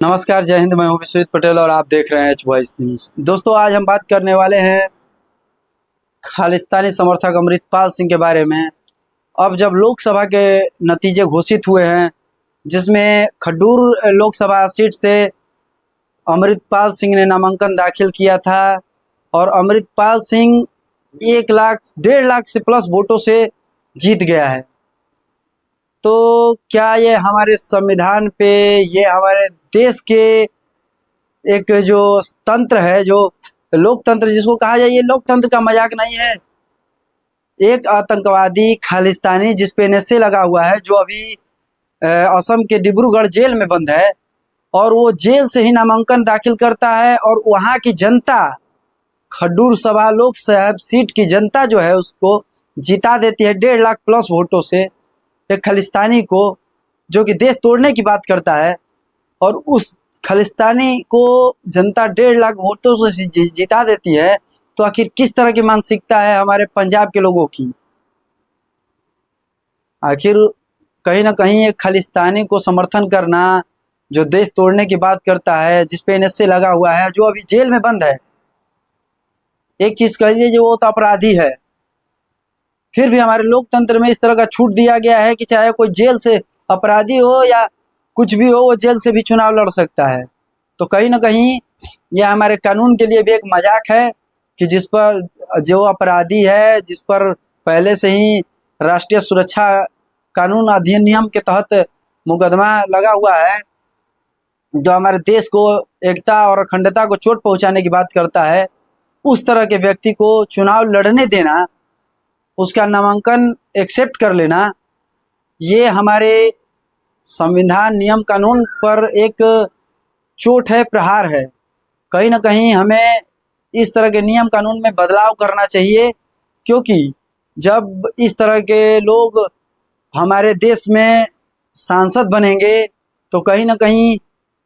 नमस्कार, जय हिंद। मैं हूं विश्वजीत पटेल और आप देख रहे हैं एच वॉइस न्यूज़। दोस्तों, आज हम बात करने वाले हैं खालिस्तानी समर्थक अमृतपाल सिंह के बारे में। अब जब लोकसभा के नतीजे घोषित हुए हैं, जिसमें खड्डूर लोकसभा सीट से अमृतपाल सिंह ने नामांकन दाखिल किया था और अमृतपाल सिंह 1 लाख 1.5 लाख से प्लस वोटों से जीत गया है। तो क्या ये हमारे संविधान पे, ये हमारे देश के एक जो तंत्र है, जो लोकतंत्र जिसको कहा जाए, ये लोकतंत्र का मजाक नहीं है। एक आतंकवादी खालिस्तानी जिस पे एनएसए लगा हुआ है, जो अभी असम के डिब्रूगढ़ जेल में बंद है, और वो जेल से ही नामांकन दाखिल करता है और वहाँ की जनता, खड्डूर सभा लोकसभा सीट की जनता जो है उसको जिता देती है 1.5 लाख प्लस वोटों से। एक खालिस्तानी को, जो कि देश तोड़ने की बात करता है, और उस खालिस्तानी को जनता 1.5 लाख वोटों से जिता देती है, तो आखिर किस तरह की मानसिकता है हमारे पंजाब के लोगों की। आखिर कहीं ना कहीं एक खालिस्तानी को समर्थन करना, जो देश तोड़ने की बात करता है, जिस पे एनएसए लगा हुआ है, जो अभी जेल में बंद है। एक चीज कहिए, जो वो तो अपराधी है, फिर भी हमारे लोकतंत्र में इस तरह का छूट दिया गया है कि चाहे कोई जेल से अपराधी हो या कुछ भी हो, वो जेल से भी चुनाव लड़ सकता है। तो कहीं ना कहीं यह हमारे कानून के लिए भी एक मजाक है कि जिस पर, जो अपराधी है, जिस पर पहले से ही राष्ट्रीय सुरक्षा कानून अधिनियम के तहत मुकदमा लगा हुआ है, जो हमारे देश को एकता और अखंडता को चोट पहुंचाने की बात करता है, उस तरह के व्यक्ति को चुनाव लड़ने देना, उसका नामांकन एक्सेप्ट कर लेना, ये हमारे संविधान नियम कानून पर एक चोट है, प्रहार है। कहीं ना कहीं हमें इस तरह के नियम कानून में बदलाव करना चाहिए, क्योंकि जब इस तरह के लोग हमारे देश में सांसद बनेंगे, तो कहीं ना कहीं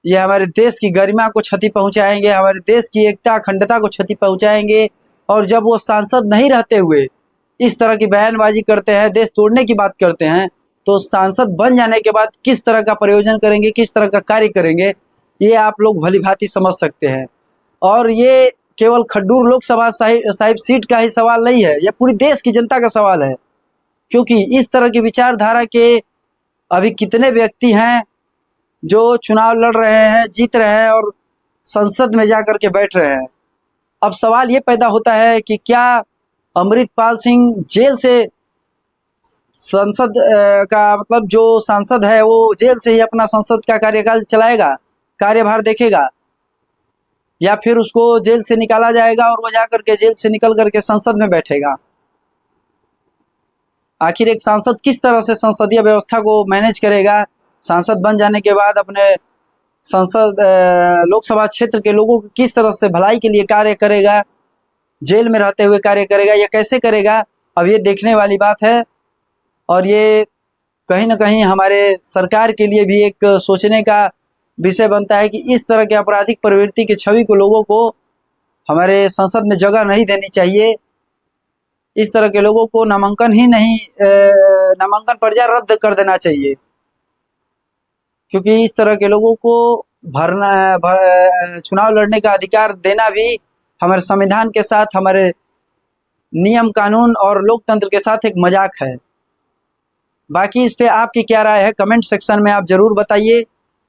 ये हमारे देश की गरिमा को क्षति पहुंचाएंगे, हमारे देश की एकता अखंडता को क्षति पहुंचाएंगे। और जब वो सांसद नहीं रहते हुए इस तरह की बयानबाजी करते हैं, देश तोड़ने की बात करते हैं, तो सांसद बन जाने के बाद किस तरह का प्रयोजन करेंगे, किस तरह का कार्य करेंगे, ये आप लोग भली भांति समझ सकते हैं। और ये केवल खड्डूर लोकसभा साहिब सीट का ही सवाल नहीं है, यह पूरी देश की जनता का सवाल है। क्योंकि इस तरह की विचारधारा के अभी कितने व्यक्ति हैं जो चुनाव लड़ रहे हैं, जीत रहे हैं और संसद में जाकर के बैठ रहे हैं। अब सवाल ये पैदा होता है कि क्या अमृतपाल सिंह जेल से संसद का मतलब, जो सांसद है वो जेल से ही अपना संसद का कार्यकाल चलाएगा, कार्यभार देखेगा, या फिर उसको जेल से निकाला जाएगा और वो जाकर के जेल से निकल करके संसद में बैठेगा। आखिर एक सांसद किस तरह से संसदीय व्यवस्था को मैनेज करेगा, सांसद बन जाने के बाद अपने संसद लोकसभा क्षेत्र के लोगों को किस तरह से भलाई के लिए कार्य करेगा, जेल में रहते हुए कार्य करेगा, या कैसे करेगा, अब ये देखने वाली बात है। और ये कहीं ना कहीं हमारे सरकार के लिए भी एक सोचने का विषय बनता है कि इस तरह के आपराधिक प्रवृत्ति की छवि को लोगों को हमारे संसद में जगह नहीं देनी चाहिए। इस तरह के लोगों को नामांकन ही नहीं, नामांकन पर्चा रद्द कर देना चाहिए, क्योंकि इस तरह के लोगों को चुनाव लड़ने का अधिकार देना भी हमारे संविधान के साथ, हमारे नियम कानून और लोकतंत्र के साथ एक मजाक है। बाकी इस पे आपकी क्या राय है, कमेंट सेक्शन में आप जरूर बताइए।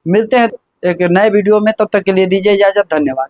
मिलते हैं एक नए वीडियो में, तब तक के लिए दीजिए इजाजत। धन्यवाद।